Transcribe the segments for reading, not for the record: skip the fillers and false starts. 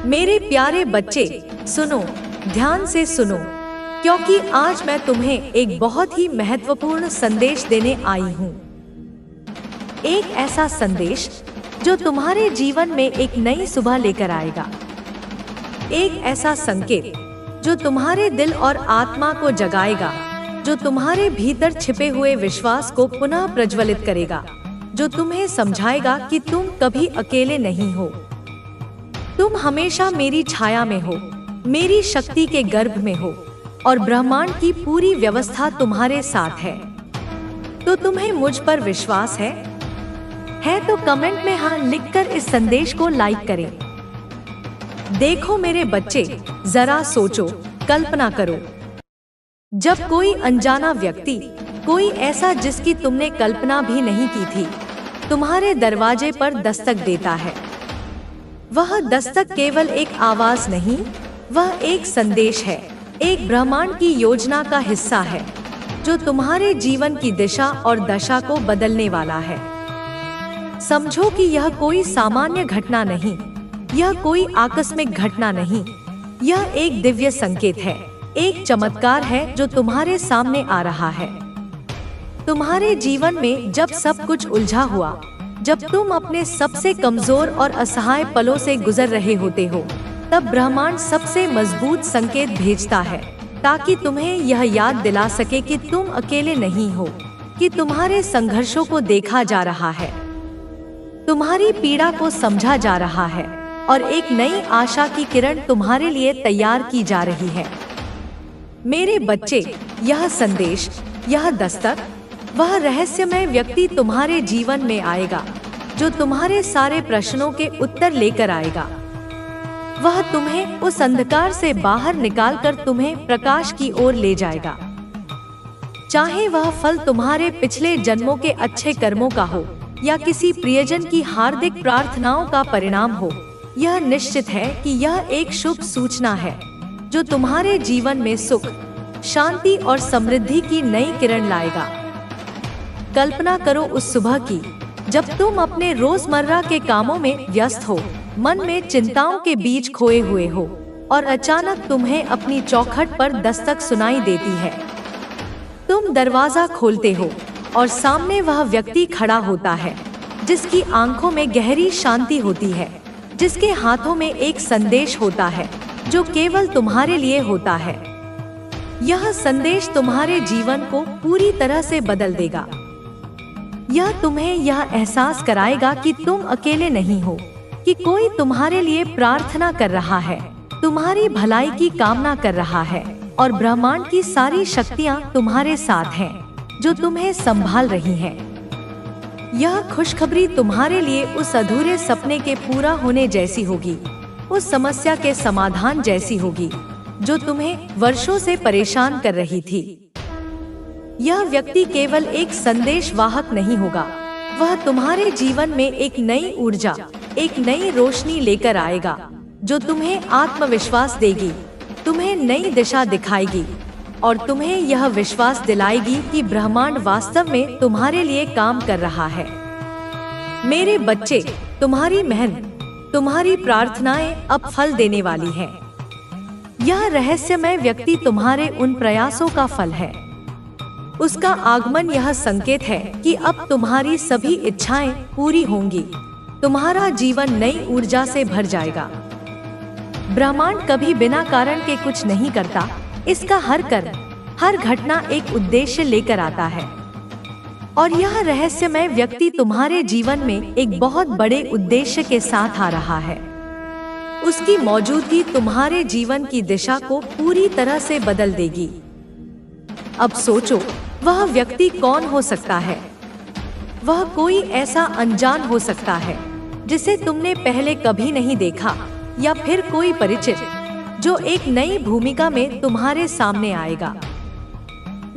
मेरे प्यारे बच्चे, सुनो, ध्यान से सुनो, क्योंकि आज मैं तुम्हें एक बहुत ही महत्वपूर्ण संदेश देने आई हूँ। एक ऐसा संदेश जो तुम्हारे जीवन में एक नई सुबह लेकर आएगा। एक ऐसा संकेत जो तुम्हारे दिल और आत्मा को जगाएगा, जो तुम्हारे भीतर छिपे हुए विश्वास को पुनः प्रज्वलित करेगा, जो तुम्हें समझाएगा कि तुम कभी अकेले नहीं हो। तुम हमेशा मेरी छाया में हो, मेरी शक्ति के गर्भ में हो और ब्रह्मांड की पूरी व्यवस्था तुम्हारे साथ है। तो तुम्हें मुझ पर विश्वास है? तो कमेंट में हाँ लिखकर इस संदेश को लाइक करें। देखो मेरे बच्चे, जरा सोचो, कल्पना करो, जब कोई अनजाना व्यक्ति, कोई ऐसा जिसकी तुमने कल्पना भी नहीं की थी, तुम्हारे दरवाजे पर दस्तक देता है। वह दस्तक केवल एक आवाज नहीं, वह एक संदेश है, एक ब्रह्मांड की योजना का हिस्सा है, जो तुम्हारे जीवन की दिशा और दशा को बदलने वाला है। समझो कि यह कोई सामान्य घटना नहीं, यह कोई आकस्मिक घटना नहीं, यह एक दिव्य संकेत है, एक चमत्कार है जो तुम्हारे सामने आ रहा है। तुम्हारे जीवन में जब सब कुछ उलझा हुआ, जब तुम अपने सबसे कमजोर और असहाय पलों से गुजर रहे होते हो, तब ब्रह्मांड सबसे मजबूत संकेत भेजता है, ताकि तुम्हें यह याद दिला सके कि तुम अकेले नहीं हो, कि तुम्हारे संघर्षों को देखा जा रहा है, तुम्हारी पीड़ा को समझा जा रहा है और एक नई आशा की किरण तुम्हारे लिए तैयार की जा रही है। मेरे बच्चे, यह संदेश, यह दस्तक, वह रहस्यमय व्यक्ति तुम्हारे जीवन में आएगा, जो तुम्हारे सारे प्रश्नों के उत्तर लेकर आएगा। वह तुम्हें उस अंधकार से बाहर निकालकर तुम्हें प्रकाश की ओर ले जाएगा। चाहे वह फल तुम्हारे पिछले जन्मों के अच्छे कर्मों का हो या किसी प्रियजन की हार्दिक प्रार्थनाओं का परिणाम हो, यह निश्चित है कि यह एक शुभ सूचना है, जो तुम्हारे जीवन में सुख, शांति और समृद्धि की नई किरण लाएगा। कल्पना करो उस सुबह की, जब तुम अपने रोजमर्रा के कामों में व्यस्त हो, मन में चिंताओं के बीच खोए हुए हो और अचानक तुम्हें अपनी चौखट पर दस्तक सुनाई देती है। तुम दरवाजा खोलते हो और सामने वह व्यक्ति खड़ा होता है, जिसकी आंखों में गहरी शांति होती है, जिसके हाथों में एक संदेश होता है जो केवल तुम्हारे लिए होता है। यह संदेश तुम्हारे जीवन को पूरी तरह से बदल देगा। यह तुम्हें यह एहसास कराएगा कि तुम अकेले नहीं हो, कि कोई तुम्हारे लिए प्रार्थना कर रहा है, तुम्हारी भलाई की कामना कर रहा है और ब्रह्मांड की सारी शक्तियाँ तुम्हारे साथ हैं, जो तुम्हें संभाल रही हैं। यह खुशखबरी तुम्हारे लिए उस अधूरे सपने के पूरा होने जैसी होगी, उस समस्या के समाधान जैसी होगी जो तुम्हें वर्षों से परेशान कर रही थी। यह व्यक्ति केवल एक संदेश वाहक नहीं होगा, वह तुम्हारे जीवन में एक नई ऊर्जा, एक नई रोशनी लेकर आएगा, जो तुम्हें आत्मविश्वास देगी, तुम्हें नई दिशा दिखाएगी और तुम्हें यह विश्वास दिलाएगी कि ब्रह्मांड वास्तव में तुम्हारे लिए काम कर रहा है। मेरे बच्चे, तुम्हारी मेहनत, तुम्हारी प्रार्थनाएं अब फल देने वाली हैं। यह रहस्यमय व्यक्ति तुम्हारे उन प्रयासों का फल है। उसका आगमन यह संकेत है कि अब तुम्हारी सभी इच्छाएं पूरी होंगी, तुम्हारा जीवन नई ऊर्जा से भर जाएगा। ब्रह्मांड कभी बिना कारण के कुछ नहीं करता, इसका हर कर्म, हर घटना एक उद्देश्य लेकर आता है और यह रहस्यमय व्यक्ति तुम्हारे जीवन में एक बहुत बड़े उद्देश्य के साथ आ रहा है। उसकी मौजूदगी तुम्हारे जीवन की दिशा को पूरी तरह से बदल देगी। अब सोचो, वह व्यक्ति कौन हो सकता है? वह कोई ऐसा अनजान हो सकता है जिसे तुमने पहले कभी नहीं देखा, या फिर कोई परिचित जो एक नई भूमिका में तुम्हारे सामने आएगा।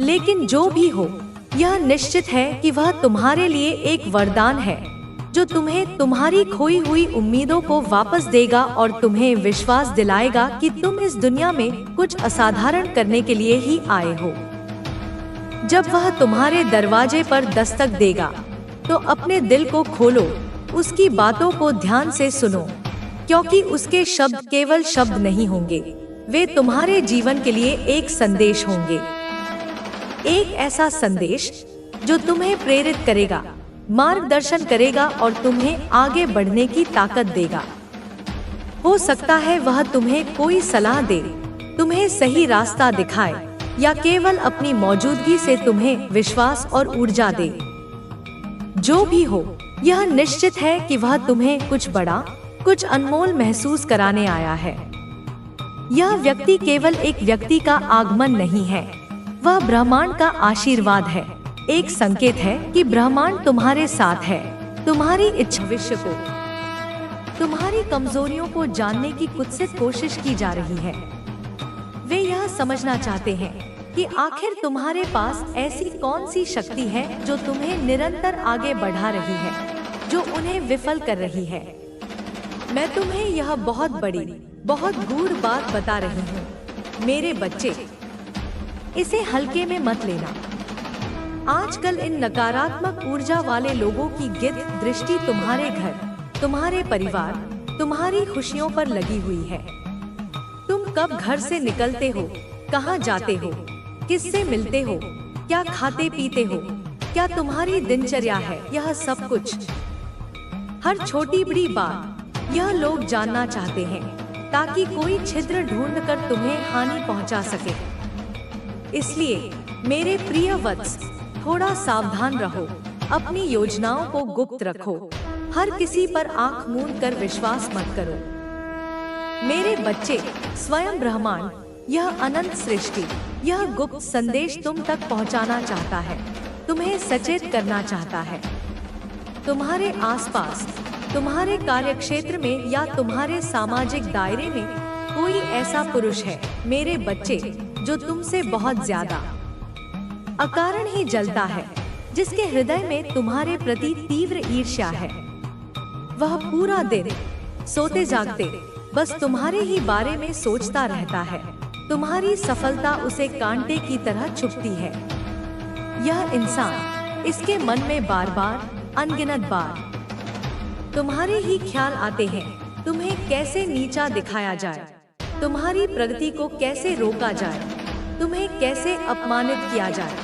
लेकिन जो भी हो, यह निश्चित है कि वह तुम्हारे लिए एक वरदान है, जो तुम्हें तुम्हारी खोई हुई उम्मीदों को वापस देगा और तुम्हें विश्वास दिलाएगा कि तुम इस दुनिया में कुछ असाधारण करने के लिए ही आए हो। जब वह तुम्हारे दरवाजे पर दस्तक देगा, तो अपने दिल को खोलो, उसकी बातों को ध्यान से सुनो, क्योंकि उसके शब्द केवल शब्द नहीं होंगे, वे तुम्हारे जीवन के लिए एक संदेश होंगे। एक ऐसा संदेश जो तुम्हें प्रेरित करेगा, मार्गदर्शन करेगा और तुम्हें आगे बढ़ने की ताकत देगा। हो सकता है वह तुम्हें कोई सलाह दे, तुम्हें सही रास्ता दिखाए या केवल अपनी मौजूदगी से तुम्हें विश्वास और ऊर्जा दे। जो भी हो, यह निश्चित है कि वह तुम्हें कुछ बड़ा, कुछ अनमोल महसूस कराने आया है। यह व्यक्ति केवल एक व्यक्ति का आगमन नहीं है, वह ब्रह्मांड का आशीर्वाद है। एक संकेत है कि ब्रह्मांड तुम्हारे साथ है, तुम्हारी इच्छा भविष्य को, तुम्हारी कमजोरियों को जानने की कुत्सित कोशिश की जा रही है। वे यह समझना चाहते हैं कि आखिर तुम्हारे पास ऐसी कौन सी शक्ति है जो तुम्हें निरंतर आगे बढ़ा रही है, जो उन्हें विफल कर रही है। मैं तुम्हें यह बहुत बड़ी, बहुत गूढ़ बात बता रही हूँ मेरे बच्चे, इसे हल्के में मत लेना। आजकल इन नकारात्मक ऊर्जा वाले लोगों की गिद्ध दृष्टि तुम्हारे घर, तुम्हारे परिवार, तुम्हारी खुशियों पर लगी हुई है। तुम कब घर से निकलते हो, कहाँ जाते हो, किससे मिलते हो, क्या खाते पीते हो, क्या तुम्हारी दिनचर्या है, यह सब कुछ, हर छोटी बड़ी बात यह लोग जानना चाहते हैं ताकि कोई छिद्र ढूंढकर तुम्हें हानि पहुंचा सके। इसलिए मेरे प्रिय वत्स, थोड़ा सावधान रहो, अपनी योजनाओं को गुप्त रखो, हर किसी पर आंख मूंद कर विश्वास मत करो। मेरे बच्चे, स्वयं ब्रह्मांड, यह अनंत सृष्टि, यह गुप्त संदेश तुम तक पहुंचाना चाहता है, तुम्हें सचेत करना चाहता है। तुम्हारे आसपास, तुम्हारे कार्यक्षेत्र में या तुम्हारे सामाजिक दायरे में कोई ऐसा पुरुष है मेरे बच्चे जो तुमसे बहुत ज्यादा अकारण ही जलता है, जिसके हृदय में तुम्हारे प्रति तीव्र ईर्ष्या है। वह पूरा दिन सोते जागते बस तुम्हारे ही बारे में सोचता रहता है। तुम्हारी सफलता उसे कांटे की तरह चुभती है। यह इंसान, इसके मन में बार बार, अनगिनत बार तुम्हारे ही ख्याल आते हैं, तुम्हें कैसे नीचा दिखाया जाए, तुम्हारी प्रगति को कैसे रोका जाए, तुम्हें कैसे अपमानित किया जाए।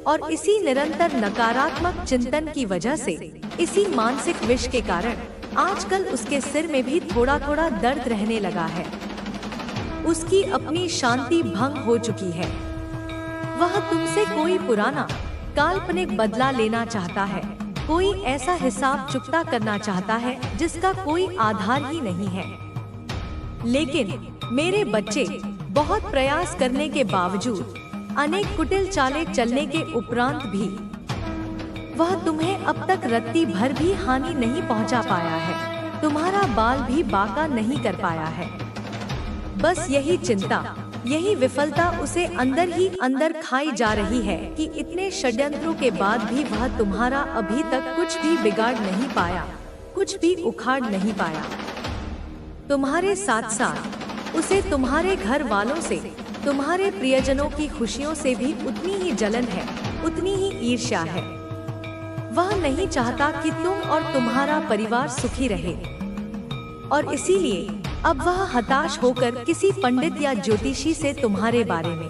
और इसी निरंतर नकारात्मक चिंतन की वजह से, इसी मानसिक विष के कारण आजकल उसके सिर में भी थोड़ा थोड़ा दर्द रहने लगा है। उसकी अपनी शांति भंग हो चुकी है। वह तुमसे कोई पुराना, काल्पनिक बदला लेना चाहता है, कोई ऐसा हिसाब चुकता करना चाहता है जिसका कोई आधार ही नहीं है। लेकिन मेरे बच्चे, बहुत प्रयास करने के बावजूद, अनेक कुटिल चालें चलने के उपरांत भी वह तुम्हें अब तक रत्ती भर भी हानि नहीं पहुंचा पाया है, तुम्हारा बाल भी बांका नहीं कर पाया है। बस यही चिंता, यही विफलता उसे अंदर ही अंदर खाई जा रही है कि इतने षड्यंत्रों के बाद भी वह तुम्हारा अभी तक कुछ भी बिगाड़ नहीं पाया, कुछ भी उखाड़ नहीं पाया। तुम्हारे साथ साथ उसे तुम्हारे घर वालों से, तुम्हारे प्रियजनों की खुशियों से भी उतनी ही जलन है, उतनी ही ईर्ष्या है। वह नहीं चाहता कि तुम और तुम्हारा परिवार सुखी रहे, और इसीलिए अब वह हताश होकर किसी पंडित या ज्योतिषी से तुम्हारे बारे में,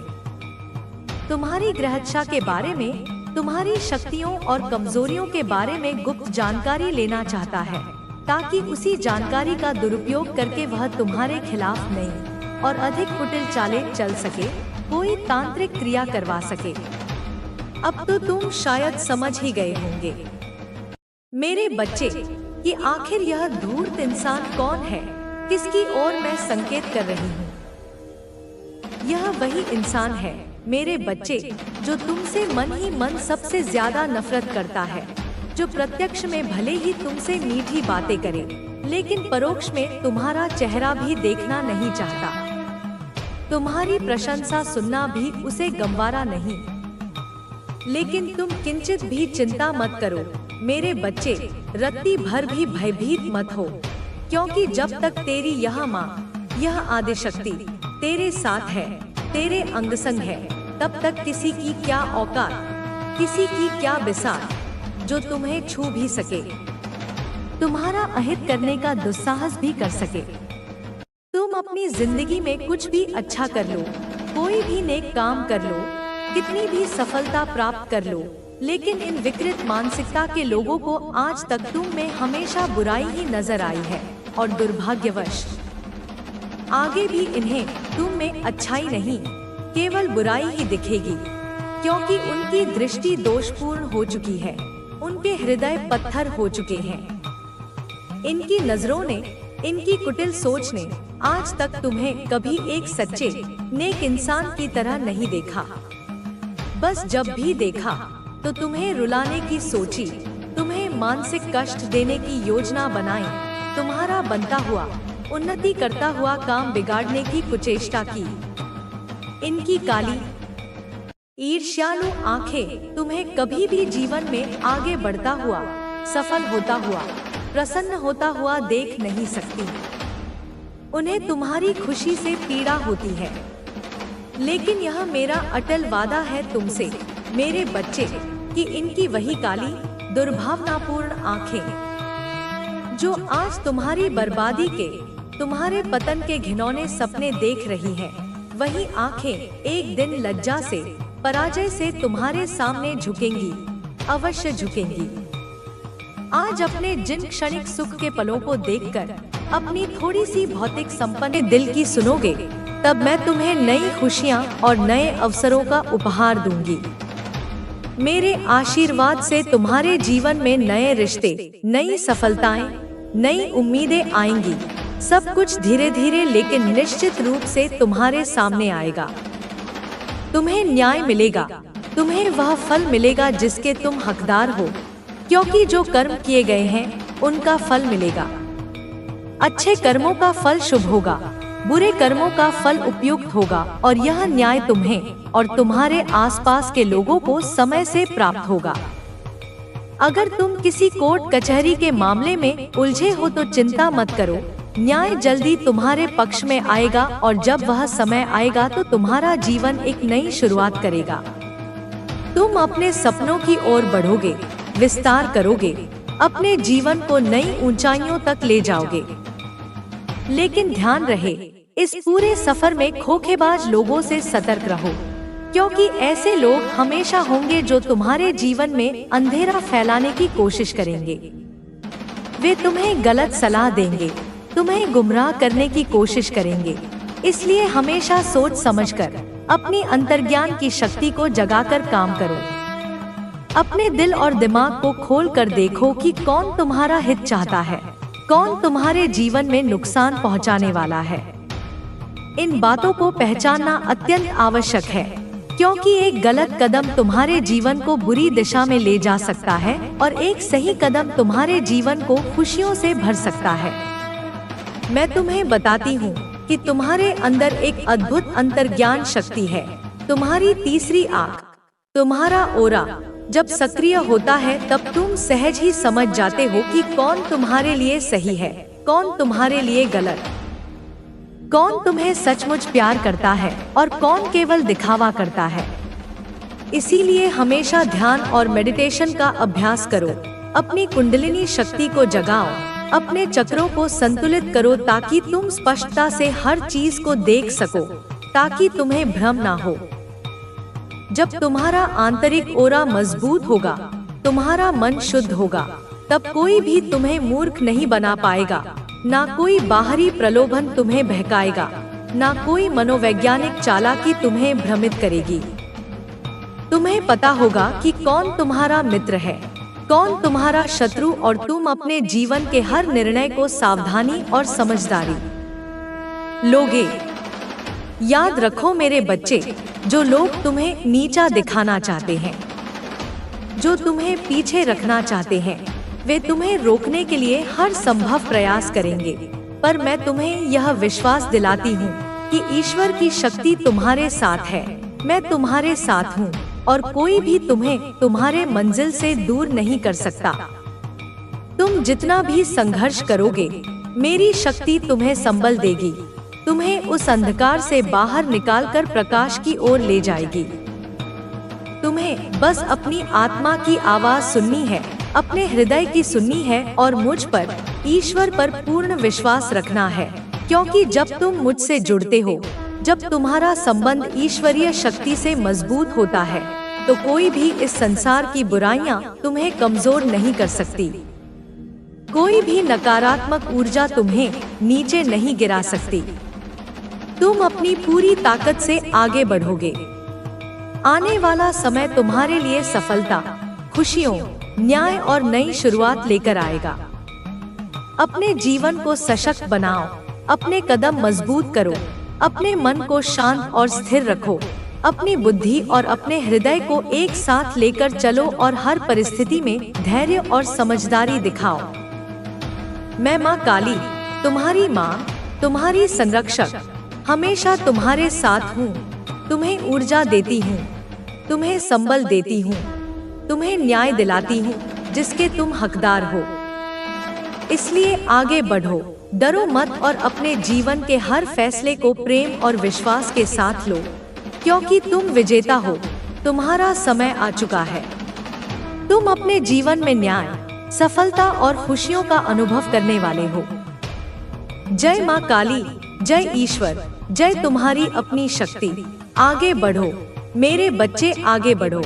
तुम्हारी ग्रहदशा के बारे में, तुम्हारी शक्तियों और कमजोरियों के बारे में गुप्त जानकारी लेना चाहता है, ताकि उसी जानकारी का दुरुपयोग करके वह तुम्हारे खिलाफ नई और अधिक कुटिल चालें चल सके, कोई तांत्रिक क्रिया करवा सके। अब तो तुम शायद समझ ही गए होंगे मेरे बच्चे कि आखिर यह धूर्त इंसान कौन है, किसकी ओर मैं संकेत कर रही हूँ। यह वही इंसान है मेरे बच्चे जो तुमसे मन ही मन सबसे ज्यादा नफरत करता है, जो प्रत्यक्ष में भले ही तुमसे मीठी बातें करे, लेकिन परोक्ष में तुम्हारा चेहरा भी देखना नहीं चाहता। तुम्हारी प्रशंसा सुनना भी उसे गंवारा नहीं। लेकिन तुम किंचित भी चिंता मत करो मेरे बच्चे, रत्ती भर भी भयभीत मत हो, क्योंकि जब तक तेरी यह माँ, यह आदिशक्ति तेरे साथ है, तेरे अंगसंग है, तब तक किसी की क्या औकात, किसी की क्या बिसात जो तुम्हें छू भी सके। तुम्हारा अहित करने का दुस्साहस भी कर सके। तुम अपनी जिंदगी में कुछ भी अच्छा कर लो, कोई भी नेक काम कर लो, कितनी भी सफलता प्राप्त कर लो, लेकिन इन विकृत मानसिकता के लोगों को आज तक तुम में हमेशा बुराई ही नजर आई है और दुर्भाग्यवश आगे भी इन्हें तुम में अच्छाई नहीं, केवल बुराई ही दिखेगी, क्योंकि उनकी दृष्टि दोषपूर्ण हो चुकी है, उनके हृदय पत्थर हो चुके हैं। इनकी नजरों ने, इनकी कुटिल सोच ने आज तक तुम्हें कभी एक सच्चे नेक इंसान की तरह नहीं देखा। बस जब भी देखा तो तुम्हें रुलाने की सोची, तुम्हें मानसिक कष्ट देने की योजना बनाई, तुम्हारा बनता हुआ, उन्नति करता हुआ काम बिगाड़ने की कुचेष्टा की। इनकी काली ईर्ष्यालु आंखें तुम्हें कभी भी जीवन में आगे बढ़ता हुआ, सफल होता हुआ, प्रसन्न होता हुआ देख नहीं सकती। उन्हें तुम्हारी खुशी से पीड़ा होती है। लेकिन यह मेरा अटल वादा है तुमसे, मेरे बच्चे, कि इनकी वही काली दुर्भावनापूर्ण आंखें जो आज तुम्हारी बर्बादी के, तुम्हारे पतन के घिनौने सपने देख रही है, वही आंखें एक दिन लज्जा से, पराजय से तुम्हारे सामने झुकेंगी, अवश्य झुकेंगी। आज अपने जिन क्षणिक सुख के पलों को देखकर अपनी थोड़ी सी भौतिक संपन्न दिल की सुनोगे, तब मैं तुम्हें नई खुशियां और नए अवसरों का उपहार दूंगी। मेरे आशीर्वाद से तुम्हारे जीवन में नए रिश्ते, नई सफलताएं, नई उम्मीदें आएंगी। सब कुछ धीरे धीरे लेकिन निश्चित रूप से तुम्हारे सामने आएगा। तुम्हें न्याय मिलेगा, तुम्हें वह फल मिलेगा जिसके तुम हकदार हो, क्योंकि जो कर्म किए गए हैं उनका फल मिलेगा। अच्छे कर्मों का फल शुभ होगा, बुरे कर्मों का फल उपयुक्त होगा, और यह न्याय तुम्हें और तुम्हारे आसपास के लोगों को समय से प्राप्त होगा। अगर तुम किसी कोर्ट कचहरी के मामले में उलझे हो तो चिंता मत करो, न्याय जल्दी तुम्हारे पक्ष में आएगा, और जब वह समय आएगा तो तुम्हारा जीवन एक नई शुरुआत करेगा। तुम अपने सपनों की ओर बढ़ोगे, विस्तार करोगे, अपने जीवन को नई ऊंचाइयों तक ले जाओगे। लेकिन ध्यान रहे, इस पूरे सफर में धोखेबाज लोगों से सतर्क रहो, क्योंकि ऐसे लोग हमेशा होंगे जो तुम्हारे जीवन में अंधेरा फैलाने की कोशिश करेंगे। वे तुम्हें गलत सलाह देंगे, तुम्हें गुमराह करने की कोशिश करेंगे। इसलिए हमेशा सोच समझकर अपनी अंतर्ज्ञान की शक्ति को जगाकर काम करो। अपने दिल और दिमाग को खोल कर देखो कि कौन तुम्हारा हित चाहता है, कौन तुम्हारे जीवन में नुकसान पहुंचाने वाला है। इन बातों को पहचानना अत्यंत आवश्यक है, क्योंकि एक गलत कदम तुम्हारे जीवन को बुरी दिशा में ले जा सकता है और एक सही कदम तुम्हारे जीवन को खुशियों से भर सकता है। मैं तुम्हें बताती हूँ कि तुम्हारे अंदर एक अद्भुत अंतर्ज्ञान शक्ति है। तुम्हारी तीसरी आँख, तुम्हारा ओरा जब सक्रिय होता है तब तुम सहज ही समझ जाते हो कि कौन तुम्हारे लिए सही है, कौन तुम्हारे लिए गलत, कौन तुम्हें सचमुच प्यार करता है और कौन केवल दिखावा करता है। इसीलिए हमेशा ध्यान और मेडिटेशन का अभ्यास करो, अपनी कुंडलिनी शक्ति को जगाओ, अपने चक्रों को संतुलित करो ताकि तुम स्पष्टता से हर चीज को देख सको, ताकि तुम्हें भ्रम ना हो। जब तुम्हारा आंतरिक ओरा मजबूत होगा, तुम्हारा मन शुद्ध होगा, तब कोई भी तुम्हें मूर्ख नहीं बना पाएगा, ना कोई बाहरी प्रलोभन तुम्हें बहकाएगा, ना कोई मनोवैज्ञानिक चालाकी तुम्हें भ्रमित करेगी। तुम्हें पता होगा कि कौन तुम्हारा मित्र है, कौन तुम्हारा शत्रु, और तुम अपने जीवन के हर निर्णय को सावधानी और समझदारी लोगे। याद रखो मेरे बच्चे, जो लोग तुम्हें नीचा दिखाना चाहते हैं, जो तुम्हें पीछे रखना चाहते हैं, वे तुम्हें रोकने के लिए हर संभव प्रयास करेंगे। पर मैं तुम्हें यह विश्वास दिलाती हूँ कि ईश्वर की शक्ति तुम्हारे साथ है। मैं तुम्हारे साथ हूँ और कोई भी तुम्हें तुम्हारे मंजिल से दूर नहीं कर सकता। तुम जितना भी संघर्ष करोगे, मेरी शक्ति तुम्हें संबल देगी, तुम्हें उस अंधकार से बाहर निकालकर प्रकाश की ओर ले जाएगी। तुम्हें बस अपनी आत्मा की आवाज सुननी है, अपने हृदय की सुननी है और मुझ पर, ईश्वर पर पूर्ण विश्वास रखना है, क्योंकि जब तुम मुझसे जुड़ते हो, जब तुम्हारा संबंध ईश्वरीय शक्ति से मजबूत होता है, तो कोई भी इस संसार की बुराइयां तुम्हें कमजोर नहीं कर सकती। कोई भी नकारात्मक ऊर्जा तुम्हें नीचे नहीं गिरा सकती। तुम अपनी पूरी ताकत से आगे बढ़ोगे। आने वाला समय तुम्हारे लिए सफलता, खुशियों, न्याय और नई शुरुआत लेकर आएगा। अपने जीवन को सशक्त बनाओ, अपने कदम मजबूत करो, अपने मन को शांत और स्थिर रखो, अपनी बुद्धि और अपने हृदय को एक साथ लेकर चलो और हर परिस्थिति में धैर्य और समझदारी दिखाओ। मैं माँ काली, तुम्हारी माँ, तुम्हारी संरक्षक, हमेशा तुम्हारे साथ हूँ। तुम्हें ऊर्जा देती हूँ, तुम्हें संबल देती हूँ, तुम्हें न्याय दिलाती हूँ जिसके तुम हकदार हो। इसलिए आगे बढ़ो, डरो मत और अपने जीवन के हर फैसले को प्रेम और विश्वास के साथ लो, क्योंकि तुम विजेता हो। तुम्हारा समय आ चुका है। तुम अपने जीवन में न्याय, सफलता और खुशियों का अनुभव करने वाले हो। जय माँ काली, जय ईश्वर, जय तुम्हारी अपनी शक्ति। आगे बढ़ो मेरे बच्चे, आगे बढ़ो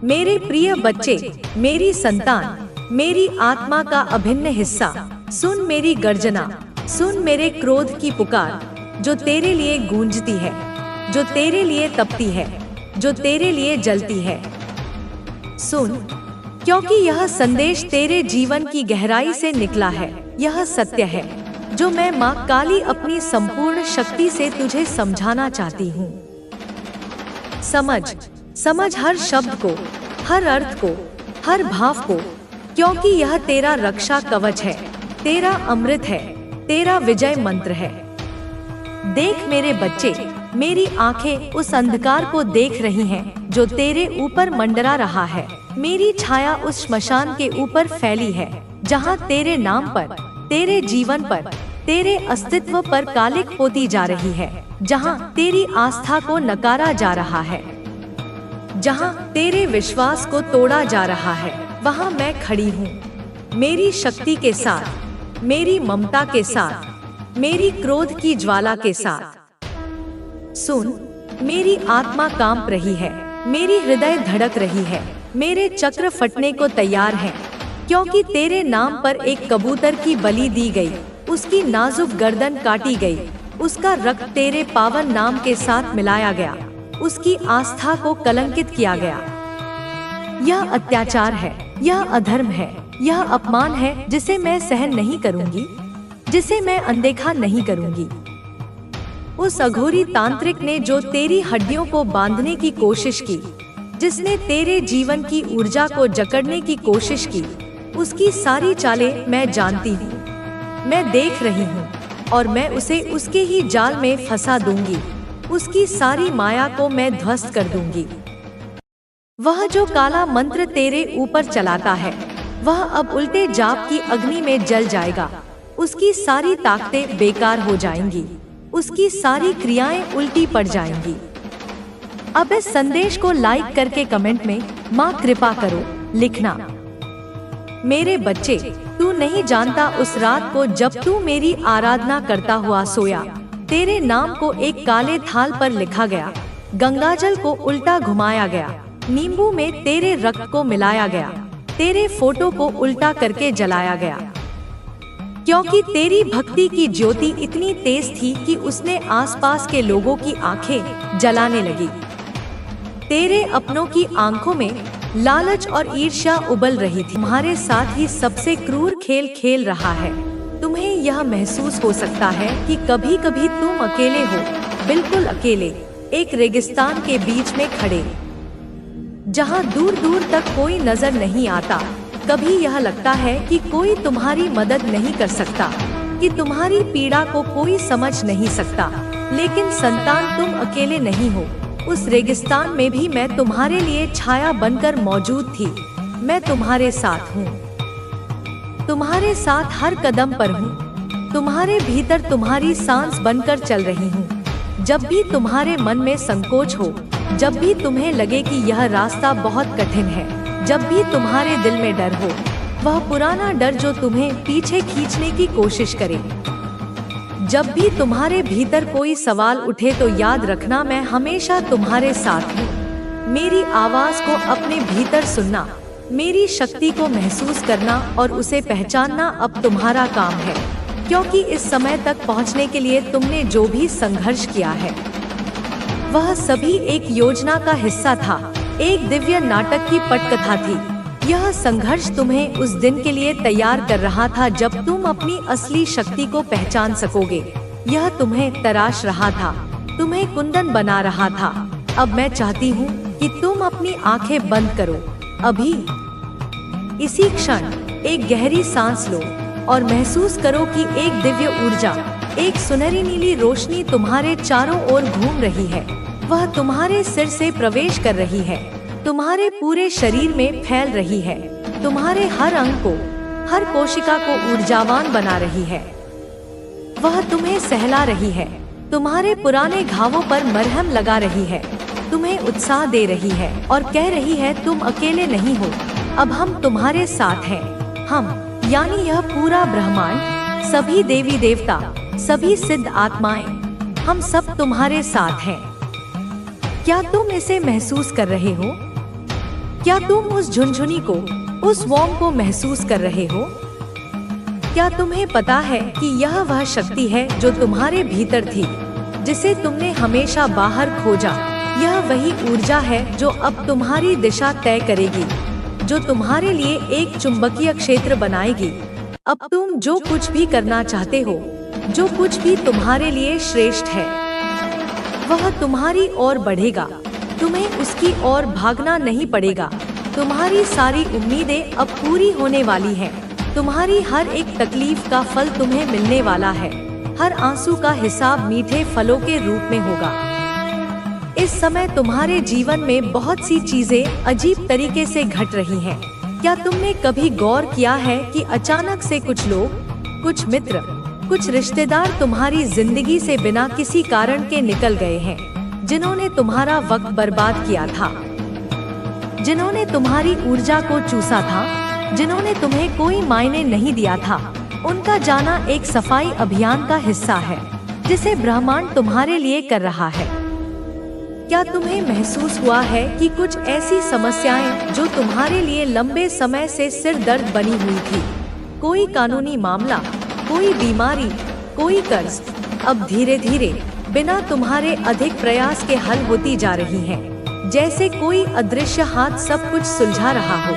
मेरे प्रिय बच्चे, मेरी संतान, मेरी आत्मा का अभिन्न हिस्सा। सुन मेरी गर्जना, सुन मेरे क्रोध की पुकार, जो तेरे लिए गूंजती है, जो तेरे लिए तपती है, जो तेरे लिए जलती है। सुन, क्योंकि यह संदेश तेरे जीवन की गहराई से निकला है। यह सत्य है जो मैं माँ काली अपनी संपूर्ण शक्ति से तुझे समझाना चाहती हूँ। समझ हर शब्द को, हर अर्थ को, हर भाव को, क्योंकि यह तेरा रक्षा कवच है, तेरा अमृत है, तेरा विजय मंत्र है। देख मेरे बच्चे, मेरी आंखें उस अंधकार को देख रही हैं जो तेरे ऊपर मंडरा रहा है। मेरी छाया उस श्मशान के ऊपर फैली है जहाँ तेरे नाम पर, तेरे जीवन पर, तेरे अस्तित्व पर कालिक पोती जा रही है, जहाँ तेरी आस्था को नकारा जा रहा है, जहाँ तेरे विश्वास को तोड़ा जा रहा है। वहाँ मैं खड़ी हूँ, मेरी शक्ति के साथ, मेरी ममता के साथ, मेरी क्रोध की ज्वाला के साथ। सुन, मेरी आत्मा कांप रही है, मेरी हृदय धड़क रही है, मेरे चक्र फटने को तैयार हैं, क्योंकि तेरे नाम पर एक कबूतर की बलि दी गई, उसकी नाजुक गर्दन काटी गई, उसका रक्त तेरे पावन नाम के साथ मिलाया गया, उसकी आस्था को कलंकित किया गया। यह अत्याचार है, यह अधर्म है, यह अपमान है जिसे मैं सहन नहीं करूंगी, जिसे मैं अनदेखा नहीं करूंगी। उस अघोरी तांत्रिक ने जो तेरी हड्डियों को बांधने की कोशिश की, जिसने तेरे जीवन की ऊर्जा को जकड़ने की कोशिश की, उसकी सारी चालें मैं जानती हूँ, मैं देख रही हूँ, और मैं उसे उसके ही जाल में फंसा दूंगी। उसकी सारी माया को मैं ध्वस्त कर दूंगी। वह जो काला मंत्र तेरे ऊपर चलाता है, वह अब उल्टे जाप की अग्नि में जल जाएगा। उसकी सारी ताकतें बेकार हो जाएंगी, उसकी सारी क्रियाएं उल्टी पड़ जाएंगी। अब इस संदेश को लाइक करके कमेंट में माँ कृपा करो लिखना। मेरे बच्चे, तू नहीं जानता उस रात को जब तू मेरी आराधना करता हुआ सोया, तेरे नाम को एक काले थाल पर लिखा गया, गंगाजल को उल्टा घुमाया गया, नींबू में तेरे रक्त को मिलाया गया, तेरे फोटो को उल्टा करके जलाया गया, क्योंकि तेरी भक्ति की ज्योति इतनी तेज थी कि उसने आसपास के लोगों की आंखें जलाने लगी। तेरे अपनों की आंखों में लालच और ईर्ष्या उबल रही थी। तुम्हारे साथ ही सबसे क्रूर खेल खेल रहा है। तुम्हें यह महसूस हो सकता है कि कभी कभी तुम अकेले हो, बिल्कुल अकेले, एक रेगिस्तान के बीच में खड़े, जहां दूर दूर तक कोई नजर नहीं आता। कभी यह लगता है कि कोई तुम्हारी मदद नहीं कर सकता, कि तुम्हारी पीड़ा को कोई समझ नहीं सकता। लेकिन संतान, तुम अकेले नहीं हो। उस रेगिस्तान में भी मैं तुम्हारे लिए छाया बनकर मौजूद थी। मैं तुम्हारे साथ हूँ, तुम्हारे साथ हर कदम पर हूँ, तुम्हारे भीतर तुम्हारी सांस बनकर चल रही हूँ। जब भी तुम्हारे मन में संकोच हो, जब भी तुम्हें लगे कि यह रास्ता बहुत कठिन है, जब भी तुम्हारे दिल में डर हो, वह पुराना डर जो तुम्हें पीछे खींचने की कोशिश करे, जब भी तुम्हारे भीतर कोई सवाल उठे तो याद रखना, मैं हमेशा तुम्हारे साथ हूँ। मेरी आवाज को अपने भीतर सुनना, मेरी शक्ति को महसूस करना और उसे पहचानना अब तुम्हारा काम है, क्योंकि इस समय तक पहुँचने के लिए तुमने जो भी संघर्ष किया है वह सभी एक योजना का हिस्सा था, एक दिव्य नाटक की पटकथा थी। यह संघर्ष तुम्हें उस दिन के लिए तैयार कर रहा था जब तुम अपनी असली शक्ति को पहचान सकोगे। यह तुम्हें तराश रहा था, तुम्हें कुंदन बना रहा था। अब मैं चाहती हूँ कि तुम अपनी आंखें बंद करो, अभी इसी क्षण एक गहरी सांस लो और महसूस करो कि एक दिव्य ऊर्जा, एक सुनहरी नीली रोशनी तुम्हारे चारों ओर घूम रही है। वह तुम्हारे सिर से प्रवेश कर रही है, तुम्हारे पूरे शरीर में फैल रही है, तुम्हारे हर अंग को, हर कोशिका को ऊर्जावान बना रही है। वह तुम्हें सहला रही है, तुम्हारे पुराने घावों पर मरहम लगा रही है, तुम्हें उत्साह दे रही है और कह रही है तुम अकेले नहीं हो, अब हम तुम्हारे साथ हैं। हम यानी यह पूरा ब्रह्मांड, सभी देवी देवता, सभी सिद्ध आत्माएं, हम सब तुम्हारे साथ हैं। क्या तुम इसे महसूस कर रहे हो? क्या तुम उस झुनझुनी को, उस वॉर्म को महसूस कर रहे हो? क्या तुम्हें पता है कि यह वह शक्ति है जो तुम्हारे भीतर थी, जिसे तुमने हमेशा बाहर खोजा? यह वही ऊर्जा है जो अब तुम्हारी दिशा तय करेगी, जो तुम्हारे लिए एक चुंबकीय क्षेत्र बनाएगी। अब तुम जो कुछ भी करना चाहते हो, जो कुछ भी तुम्हारे लिए श्रेष्ठ है, वह तुम्हारी ओर बढ़ेगा। तुम्हें उसकी ओर भागना नहीं पड़ेगा। तुम्हारी सारी उम्मीदें अब पूरी होने वाली हैं। तुम्हारी हर एक तकलीफ का फल तुम्हें मिलने वाला है। हर आंसू का हिसाब मीठे फलों के रूप में होगा। इस समय तुम्हारे जीवन में बहुत सी चीजें अजीब तरीके से घट रही हैं। क्या तुमने कभी गौर किया है कि अचानक से कुछ लोग, कुछ मित्र, कुछ रिश्तेदार तुम्हारी जिंदगी से बिना किसी कारण के निकल गए हैं, जिन्होंने तुम्हारा वक्त बर्बाद किया था, जिन्होंने तुम्हारी ऊर्जा को चूसा था, जिन्होंने तुम्हें कोई मायने नहीं दिया था। उनका जाना एक सफाई अभियान का हिस्सा है, जिसे ब्रह्मांड तुम्हारे लिए कर रहा है। क्या तुम्हें महसूस हुआ है कि कुछ ऐसी समस्याएं जो तुम्हारे लिए लंबे समय से सिर दर्द बनी हुई थी, कोई कानूनी मामला, कोई बीमारी, कोई कर्ज, अब धीरे धीरे बिना तुम्हारे अधिक प्रयास के हल होती जा रही हैं, जैसे कोई अदृश्य हाथ सब कुछ सुलझा रहा हो।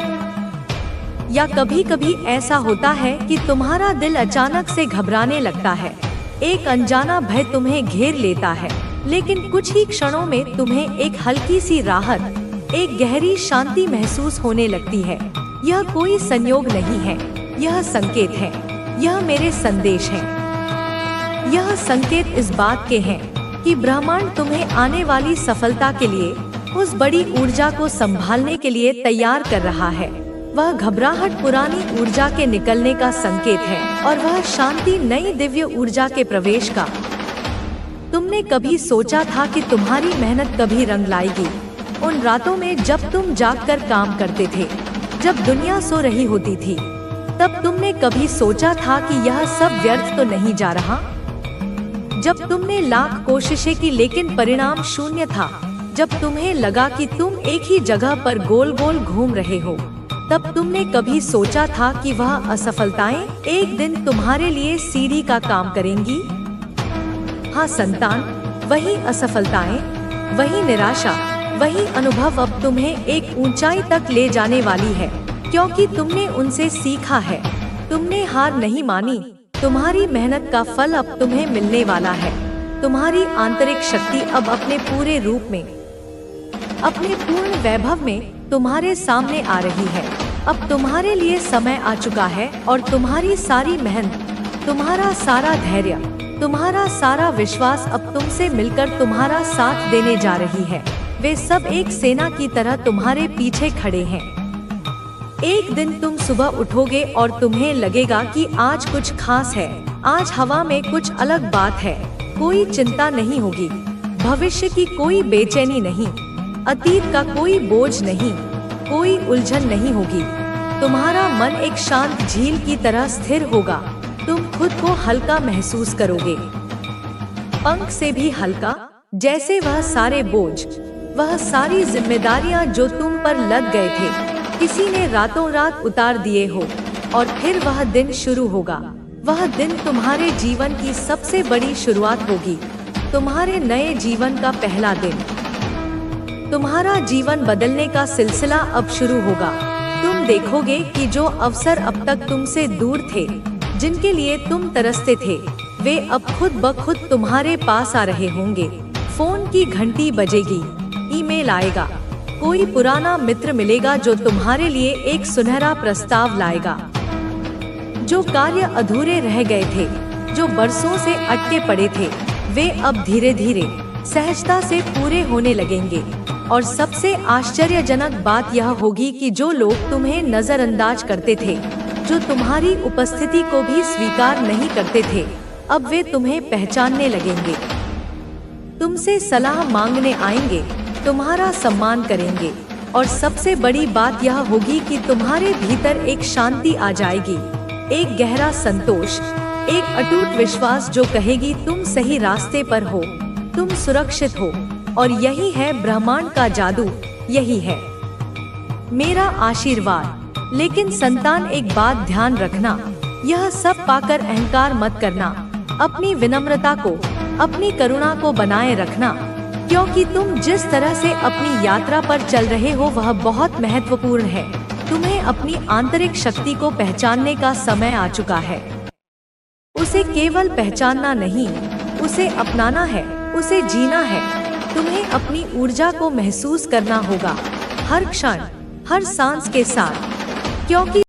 या कभी कभी ऐसा होता है कि तुम्हारा दिल अचानक से घबराने लगता है, एक अनजाना भय तुम्हें घेर लेता है, लेकिन कुछ ही क्षणों में तुम्हें एक हल्की सी राहत, एक गहरी शांति महसूस होने लगती है। यह कोई संयोग नहीं है, यह संकेत है, यह मेरे संदेश हैं। यह संकेत इस बात के हैं कि ब्रह्मांड तुम्हें आने वाली सफलता के लिए, उस बड़ी ऊर्जा को संभालने के लिए तैयार कर रहा है। वह घबराहट पुरानी ऊर्जा के निकलने का संकेत है और वह शांति नई दिव्य ऊर्जा के प्रवेश का। तुमने कभी सोचा था कि तुम्हारी मेहनत कभी रंग लाएगी? उन रातों में जब तुम जागकर काम करते थे, जब दुनिया सो रही होती थी, तब तुमने कभी सोचा था कि यह सब व्यर्थ तो नहीं जा रहा? जब तुमने लाख कोशिशें की लेकिन परिणाम शून्य था, जब तुम्हें लगा कि तुम एक ही जगह पर गोल गोल घूम रहे हो, तब तुमने कभी सोचा था कि वह असफलताएं एक दिन तुम्हारे लिए सीढ़ी का काम करेंगी? हाँ संतान, वही असफलताएं, वही निराशा, वही अनुभव अब तुम्हें एक ऊंचाई तक ले जाने वाली है, क्योंकि तुमने उनसे सीखा है, तुमने हार नहीं मानी। तुम्हारी मेहनत का फल अब तुम्हें मिलने वाला है। तुम्हारी आंतरिक शक्ति अब अपने पूरे रूप में, अपने पूर्ण वैभव में तुम्हारे सामने आ रही है। अब तुम्हारे लिए समय आ चुका है और तुम्हारी सारी मेहनत, तुम्हारा सारा धैर्य, तुम्हारा सारा विश्वास अब तुमसे मिलकर तुम्हारा साथ देने जा रही है। वे सब एक सेना की तरह तुम्हारे पीछे खड़े हैं। एक दिन तुम सुबह उठोगे और तुम्हें लगेगा कि आज कुछ खास है, आज हवा में कुछ अलग बात है। कोई चिंता नहीं होगी, भविष्य की कोई बेचैनी नहीं, अतीत का कोई बोझ नहीं, कोई उलझन नहीं होगी। तुम्हारा मन एक शांत झील की तरह स्थिर होगा। तुम खुद को हल्का महसूस करोगे, पंख से भी हल्का, जैसे वह सारे बोझ, वह सारी जिम्मेदारियां जो तुम पर लद गए थे, किसी ने रातों रात उतार दिए हो। और फिर वह दिन शुरू होगा। वह दिन तुम्हारे जीवन की सबसे बड़ी शुरुआत होगी, तुम्हारे नए जीवन का पहला दिन। तुम्हारा जीवन बदलने का सिलसिला अब शुरू होगा। तुम देखोगे कि जो अवसर अब तक तुमसे दूर थे, जिनके लिए तुम तरसते थे, वे अब खुद ब खुद तुम्हारे पास आ रहे होंगे। फोन की घंटी बजेगी, ईमेल आएगा, कोई पुराना मित्र मिलेगा जो तुम्हारे लिए एक सुनहरा प्रस्ताव लाएगा। जो कार्य अधूरे रह गए थे, जो बरसों से अटके पड़े थे, वे अब धीरे धीरे सहजता से पूरे होने लगेंगे। और सबसे आश्चर्यजनक बात यह होगी कि जो लोग तुम्हें नजरअंदाज करते थे, जो तुम्हारी उपस्थिति को भी स्वीकार नहीं करते थे, अब वे तुम्हें पहचानने लगेंगे, तुमसे सलाह मांगने आएंगे, तुम्हारा सम्मान करेंगे। और सबसे बड़ी बात यह होगी कि तुम्हारे भीतर एक शांति आ जाएगी, एक गहरा संतोष, एक अटूट विश्वास जो कहेगी तुम सही रास्ते पर हो, तुम सुरक्षित हो। और यही है ब्रह्मांड का जादू, यही है मेरा आशीर्वाद। लेकिन संतान, एक बात ध्यान रखना, यह सब पाकर अहंकार मत करना। अपनी विनम्रता को, अपनी करुणा को बनाए रखना, क्योंकि तुम जिस तरह से अपनी यात्रा पर चल रहे हो वह बहुत महत्वपूर्ण है। तुम्हें अपनी आंतरिक शक्ति को पहचानने का समय आ चुका है। उसे केवल पहचानना नहीं, उसे अपनाना है, उसे जीना है। तुम्हें अपनी ऊर्जा को महसूस करना होगा, हर क्षण, हर सांस के साथ, क्योंकि